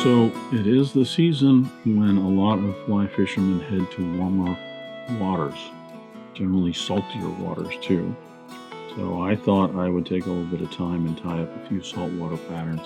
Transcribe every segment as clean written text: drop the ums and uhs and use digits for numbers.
So it is the season when a lot of fly fishermen head to warmer waters, generally saltier waters too. So I thought I would take a little bit of time and tie up a few saltwater patterns.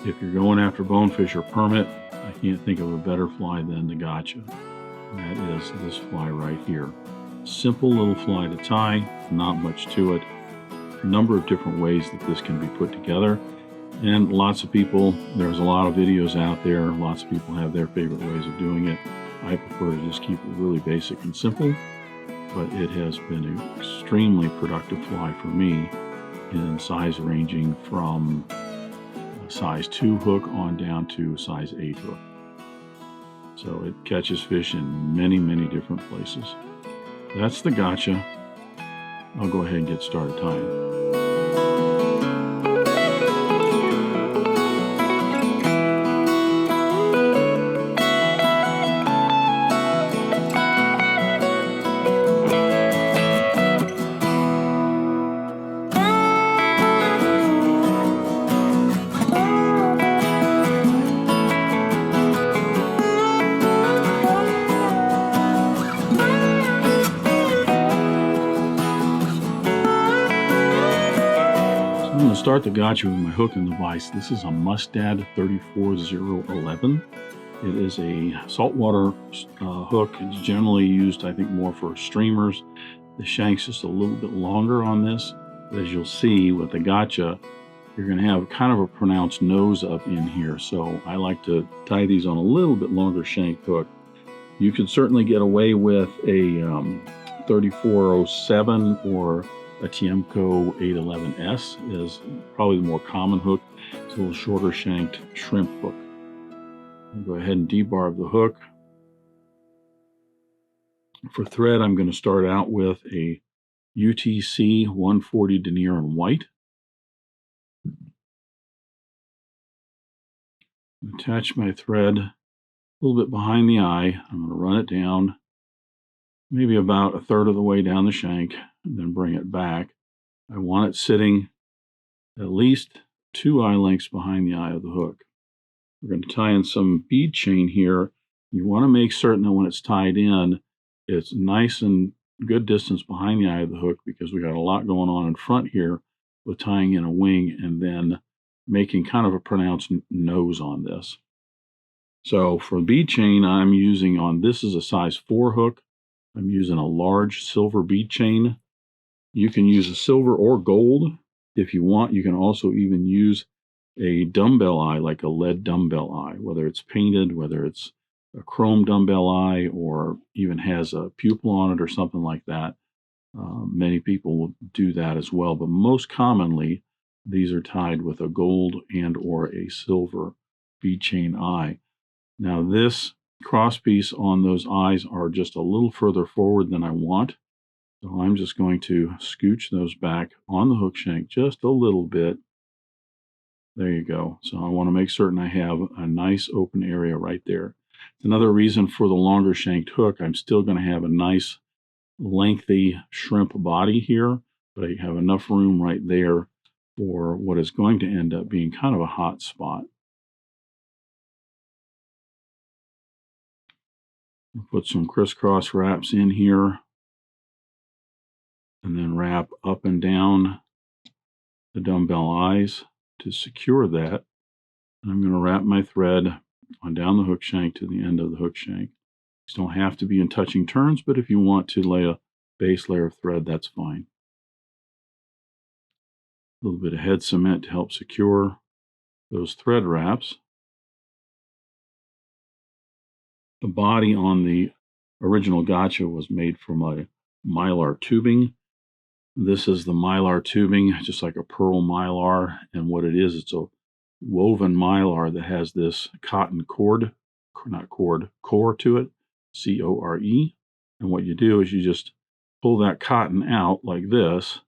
If you're going after bonefish or permit, I can't think of a better fly than the gotcha. And that is this fly right here. Simple little fly to tie, not much to it. A number of different ways that this can be put together. And lots of people, there's a lot of videos out there, lots of people have their favorite ways of doing it. I prefer to just keep it really basic and simple, but it has been an extremely productive fly for me in size ranging from a size 2 hook on down to a size 8 hook. So it catches fish in many, many different places. That's the gotcha. I'll go ahead and get started tying. I'm going to start the gotcha with my hook and the vise. This is a Mustad 34011. It is a saltwater hook. It's generally used, I think, more for streamers. The shank's just a little bit longer on this. But as you'll see with the gotcha, you're going to have kind of a pronounced nose up in here. So I like to tie these on a little bit longer shank hook. You could certainly get away with a 3407 or a Tiemco 811S is probably the more common hook. It's a little shorter shanked shrimp hook. I'll go ahead and debarb the hook. For thread, I'm going to start out with a UTC 140 Denier in white. Attach my thread a little bit behind the eye. I'm going to run it down maybe about a third of the way down the shank and then bring it back. I want it sitting at least 2 eye lengths behind the eye of the hook. We're going to tie in some bead chain here. You want to make certain that when it's tied in, it's nice and good distance behind the eye of the hook because we got a lot going on in front here with tying in a wing and then making kind of a pronounced nose on this. So for bead chain, I'm using on this is a size 4 hook. I'm using a large silver bead chain. You can use a silver or gold if you want. You can also even use a dumbbell eye, like a lead dumbbell eye, whether it's painted, whether it's a chrome dumbbell eye, or even has a pupil on it or something like that. Many people will do that as well, but most commonly, these are tied with a gold and or a silver bead chain eye. Now this crosspiece on those eyes are just a little further forward than I want. So I'm just going to scooch those back on the hook shank just a little bit. There you go. So I want to make certain I have a nice open area right there. Another reason for the longer shanked hook, I'm still going to have a nice lengthy shrimp body here, but I have enough room right there for what is going to end up being kind of a hot spot. I'll put some crisscross wraps in here and then wrap up and down the dumbbell eyes to secure that. And I'm going to wrap my thread on down the hook shank to the end of the hook shank. These don't have to be in touching turns, but if you want to lay a base layer of thread, that's fine. A little bit of head cement to help secure those thread wraps. The body on the original gotcha was made from a Mylar tubing. This is the Mylar tubing, just like a pearl Mylar. And what it is, it's a woven Mylar that has this cotton core to it, C-O-R-E. And what you do is you just pull that cotton out like this,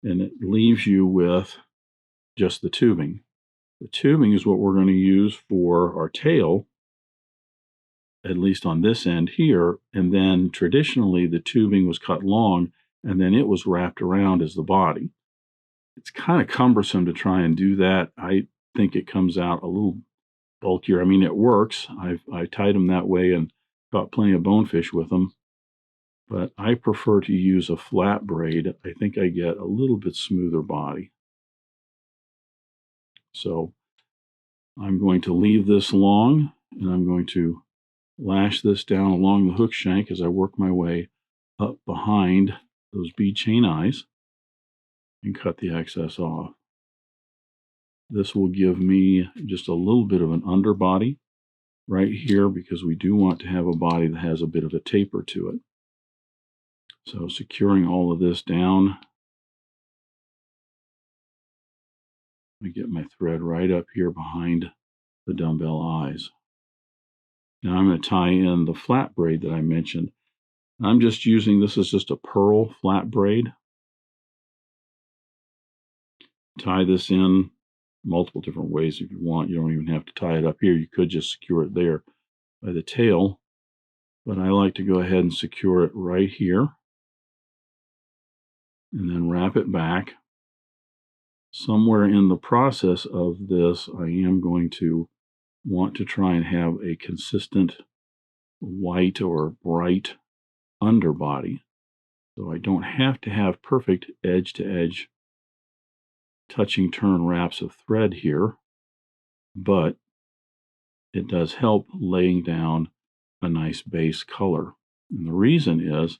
and it leaves you with just the tubing. The tubing is what we're going to use for our tail, at least on this end here, and then traditionally the tubing was cut long and then it was wrapped around as the body. It's kind of cumbersome to try and do that. I think it comes out a little bulkier. I mean, it works. I tied them that way and caught plenty of bonefish with them. But I prefer to use a flat braid. I think I get a little bit smoother body. So I'm going to leave this long, and I'm going to lash this down along the hook shank as I work my way up behind those bead chain eyes and cut the excess off. This will give me just a little bit of an underbody right here because we do want to have a body that has a bit of a taper to it. So securing all of this down, I get my thread right up here behind the dumbbell eyes. Now I'm going to tie in the flat braid that I mentioned. I'm just using, this is just a pearl flat braid. Tie this in multiple different ways if you want. You don't even have to tie it up here. You could just secure it there by the tail. But I like to go ahead and secure it right here. And then wrap it back. Somewhere in the process of this, I am going to want to try and have a consistent white or bright underbody. So I don't have to have perfect edge-to-edge touching turn wraps of thread here, but it does help laying down a nice base color. And the reason is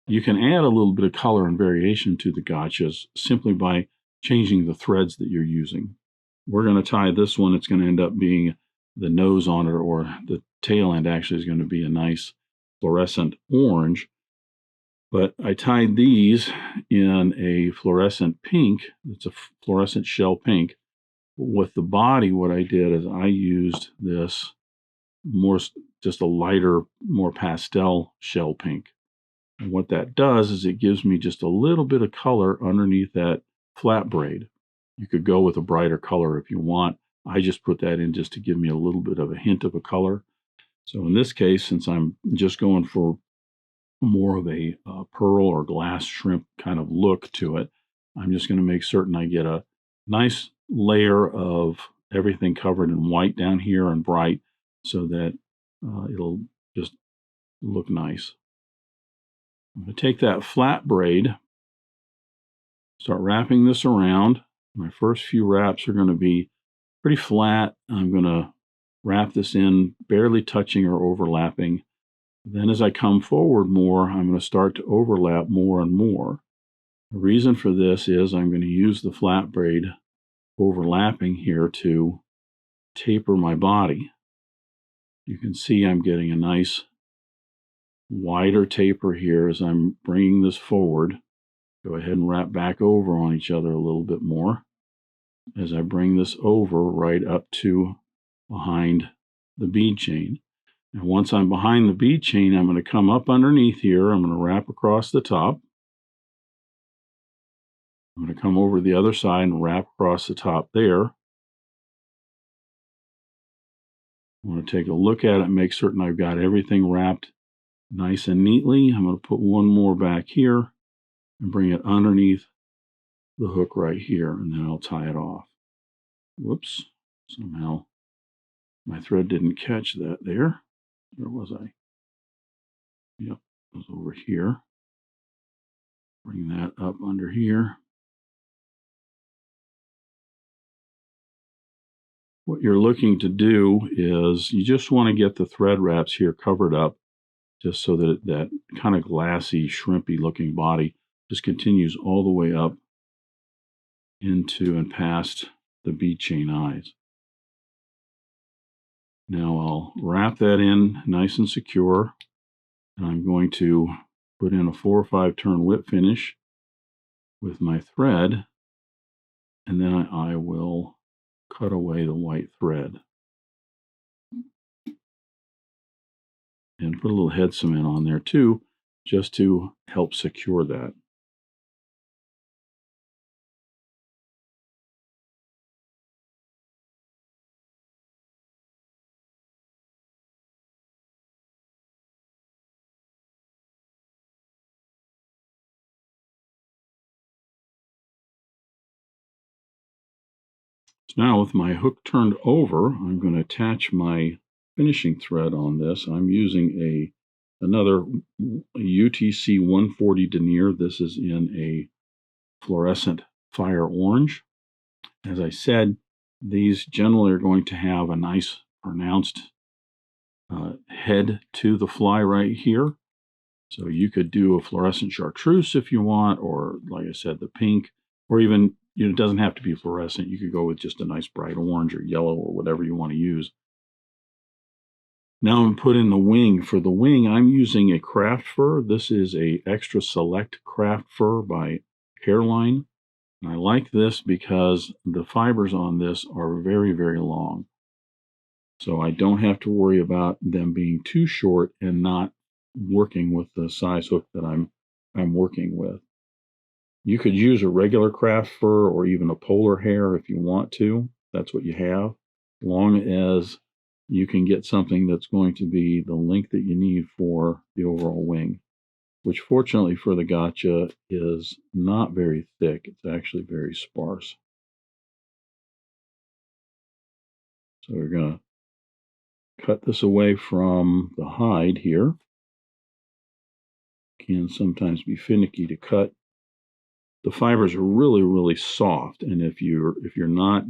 you can add a little bit of color and variation to the gotchas simply by changing the threads that you're using. We're going to tie this one. It's going to end up being the nose on it, or the tail end actually is going to be a nice fluorescent orange. But I tied these in a fluorescent pink. It's a fluorescent shell pink. With the body, what I did is I used this more, just a lighter, more pastel shell pink. And what that does is it gives me just a little bit of color underneath that flat braid. You could go with a brighter color if you want. I just put that in just to give me a little bit of a hint of a color. So in this case, since I'm just going for more of a pearl or glass shrimp kind of look to it, I'm just going to make certain I get a nice layer of everything covered in white down here and bright so that it'll just look nice. I'm going to take that flat braid, start wrapping this around. My first few wraps are going to be pretty flat. I'm going to wrap this in, barely touching or overlapping. Then as I come forward more, I'm going to start to overlap more and more. The reason for this is I'm going to use the flat braid overlapping here to taper my body. You can see I'm getting a nice wider taper here as I'm bringing this forward. Go ahead and wrap back over on each other a little bit more as I bring this over right up to behind the bead chain. And once I'm behind the bead chain, I'm going to come up underneath here. I'm going to wrap across the top. I'm going to come over the other side and wrap across the top there. I want to take a look at it and make certain I've got everything wrapped nice and neatly. I'm going to put one more back here and bring it underneath the hook right here, and then I'll tie it off. Whoops, somehow my thread didn't catch that there. Where was I? Yep, it was over here. Bring that up under here. What you're looking to do is you just want to get the thread wraps here covered up just so that that kind of glassy, shrimpy looking body just continues all the way up into and past the bead chain eyes. Now I'll wrap that in nice and secure, and I'm going to put in a 4 or 5 turn whip finish with my thread, and then I will cut away the white thread and put a little head cement on there too, just to help secure that. So now with my hook turned over, I'm going to attach my finishing thread on this. I'm using another UTC 140 denier. This is in a fluorescent fire orange. As I said, these generally are going to have a nice pronounced head to the fly right here. So you could do a fluorescent chartreuse if you want, or like I said, the pink, or even, it doesn't have to be fluorescent. You could go with just a nice bright orange or yellow or whatever you want to use. Now I'm going to put in the wing. For the wing, I'm using a craft fur. This is a extra select craft fur by Hareline. And I like this because the fibers on this are very, very long. So I don't have to worry about them being too short and not working with the size hook that I'm working with. You could use a regular craft fur or even a polar hair if you want to. That's what you have, as long as you can get something that's going to be the length that you need for the overall wing, which fortunately for the gotcha is not very thick. It's actually very sparse. So we're going to cut this away from the hide here. Can sometimes be finicky to cut. The fibers are really, really soft, and if you're not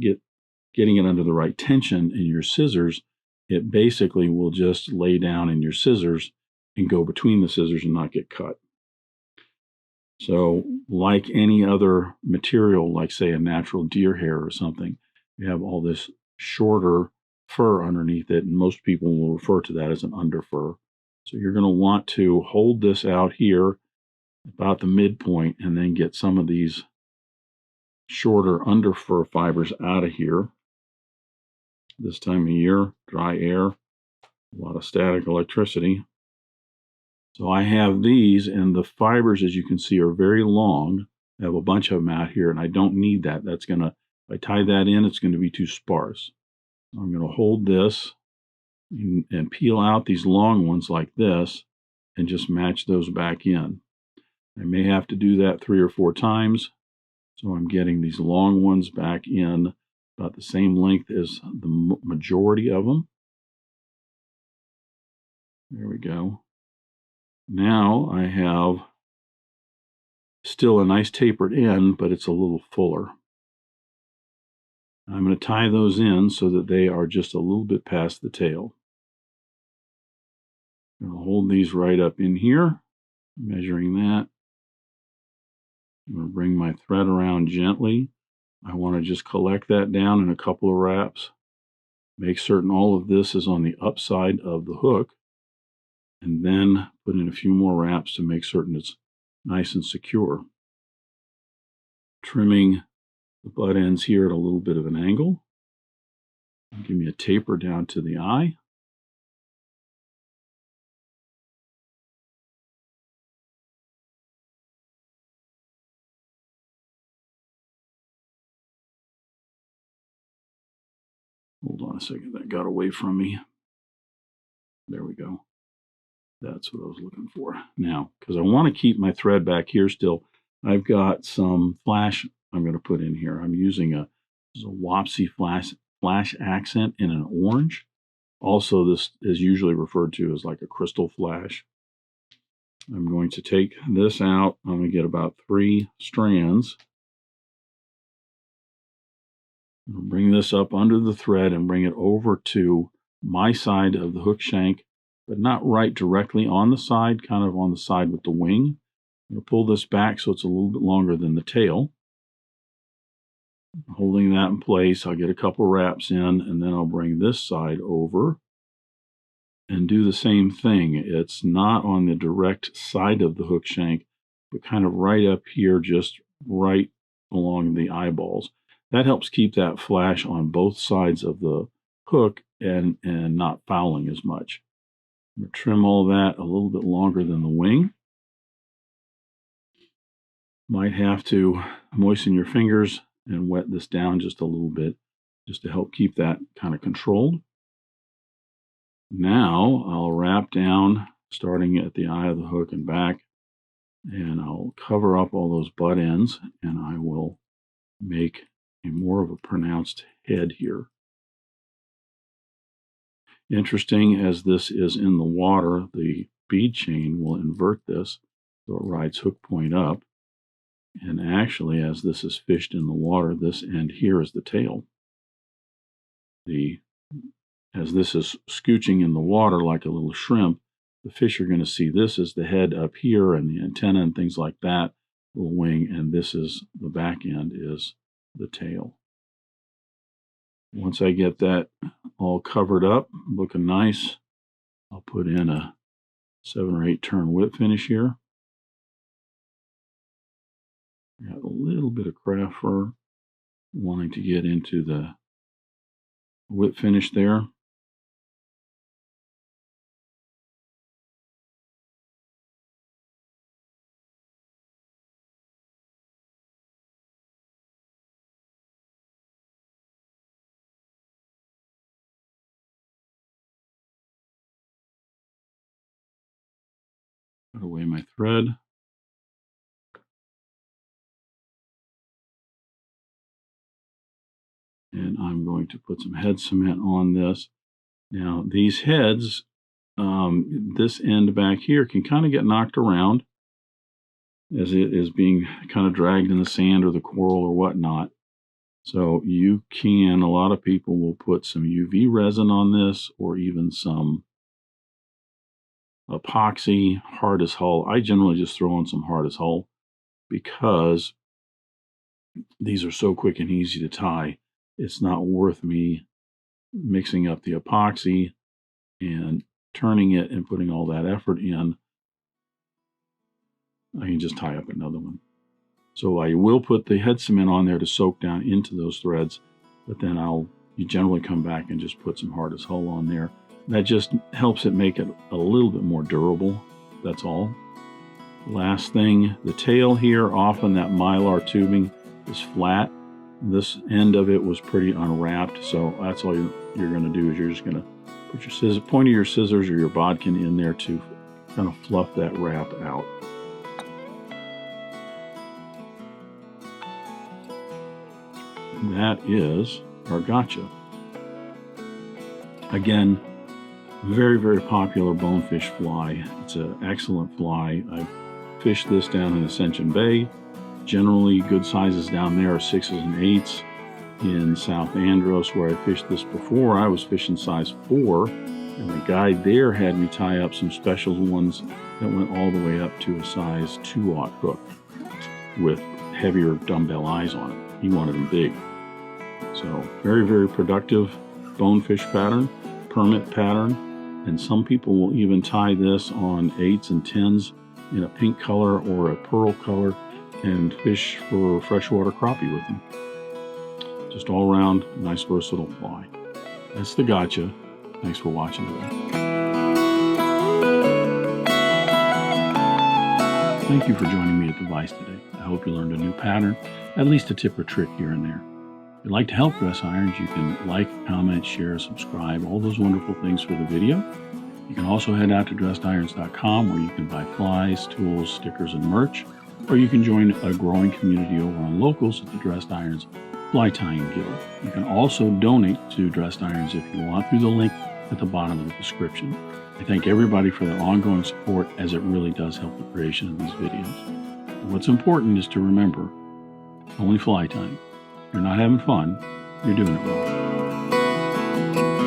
getting it under the right tension in your scissors, it basically will just lay down in your scissors and go between the scissors and not get cut. So like any other material, like say a natural deer hair or something, you have all this shorter fur underneath it, and most people will refer to that as an underfur. So you're going to want to hold this out here about the midpoint and then get some of these shorter underfur fibers out of here. This time of year, dry air, a lot of static electricity. So I have these, and the fibers, as you can see, are very long. I have a bunch of them out here, and I don't need that. That's going to, if I tie that in, it's going to be too sparse. I'm going to hold this and peel out these long ones like this and just match those back in. I may have to do that 3 or 4 times. So I'm getting these long ones back in about the same length as the majority of them. There we go. Now I have still a nice tapered end, but it's a little fuller. I'm going to tie those in so that they are just a little bit past the tail. I'll hold these right up in here, measuring that. I'm going to bring my thread around gently. I want to just collect that down in a couple of wraps. Make certain all of this is on the upside of the hook, and then put in a few more wraps to make certain it's nice and secure. Trimming the butt ends here at a little bit of an angle. Give me a taper down to the eye. Hold on a second, that got away from me. There we go. That's what I was looking for. Now, because I want to keep my thread back here still, I've got some flash I'm going to put in here. I'm using a Wapsi flash accent in an orange. Also, this is usually referred to as like a crystal flash. I'm going to take this out. I'm going to get about 3 strands. I'll bring this up under the thread and bring it over to my side of the hook shank, but not right directly on the side, kind of on the side with the wing. I'm going to pull this back so it's a little bit longer than the tail. Holding that in place, I'll get a couple wraps in, and then I'll bring this side over and do the same thing. It's not on the direct side of the hook shank, but kind of right up here, just right along the eyeballs. That helps keep that flash on both sides of the hook and not fouling as much. I'm going to trim all that a little bit longer than the wing. Might have to moisten your fingers and wet this down just a little bit just to help keep that kind of controlled. Now I'll wrap down starting at the eye of the hook and back, and I'll cover up all those butt ends, and I will make more of a pronounced head here. Interesting, as this is in the water, the bead chain will invert this so it rides hook point up. And actually, as this is fished in the water, this end here is the tail. As this is scooching in the water like a little shrimp, the fish are going to see this as the head up here and the antenna and things like that, little wing, and this is the back end is the tail. Once I get that all covered up, looking nice, I'll put in a 7 or 8 turn whip finish here. Got a little bit of craft fur, wanting to get into the whip finish there. Put away my thread. And I'm going to put some head cement on this. Now, these heads, this end back here can kind of get knocked around as it is being kind of dragged in the sand or the coral or whatnot. So you can, a lot of people will put some UV resin on this or even some epoxy, hard as hull. I generally just throw on some hard as hull because these are so quick and easy to tie. It's not worth me mixing up the epoxy and turning it and putting all that effort in. I can just tie up another one. So I will put the head cement on there to soak down into those threads, but then you generally come back and just put some hard as hull on there. That just helps it make it a little bit more durable. That's all. Last thing, the tail here, often that Mylar tubing is flat. This end of it was pretty unwrapped, so that's all you're going to do is you're just going to put your point of your scissors or your bodkin in there to kind of fluff that wrap out. That is our gotcha. Again, very, very popular bonefish fly. It's an excellent fly. I've fished this down in Ascension Bay. Generally, good sizes down there are 6s and 8s. In South Andros, where I fished this before, I was fishing size 4, and the guide there had me tie up some special ones that went all the way up to a size 2/0 hook with heavier dumbbell eyes on it. He wanted them big. So very, very productive bonefish pattern, permit pattern, and some people will even tie this on 8s and 10s in a pink color or a pearl color and fish for freshwater crappie with them. Just all around nice versatile fly. That's the gotcha. Thanks for watching today. Thank you for joining me at Device today. I hope you learned a new pattern, at least a tip or trick here and there. If you'd like to help Dress Irons, you can like, comment, share, subscribe, all those wonderful things for the video. You can also head out to dressedirons.com where you can buy flies, tools, stickers, and merch, or you can join a growing community over on Locals at the Dressed Irons Fly Tying Guild. You can also donate to Dressed Irons if you want through the link at the bottom of the description. I thank everybody for their ongoing support, as it really does help the creation of these videos. And what's important is to remember, only fly tying. If you're not having fun, you're doing it wrong.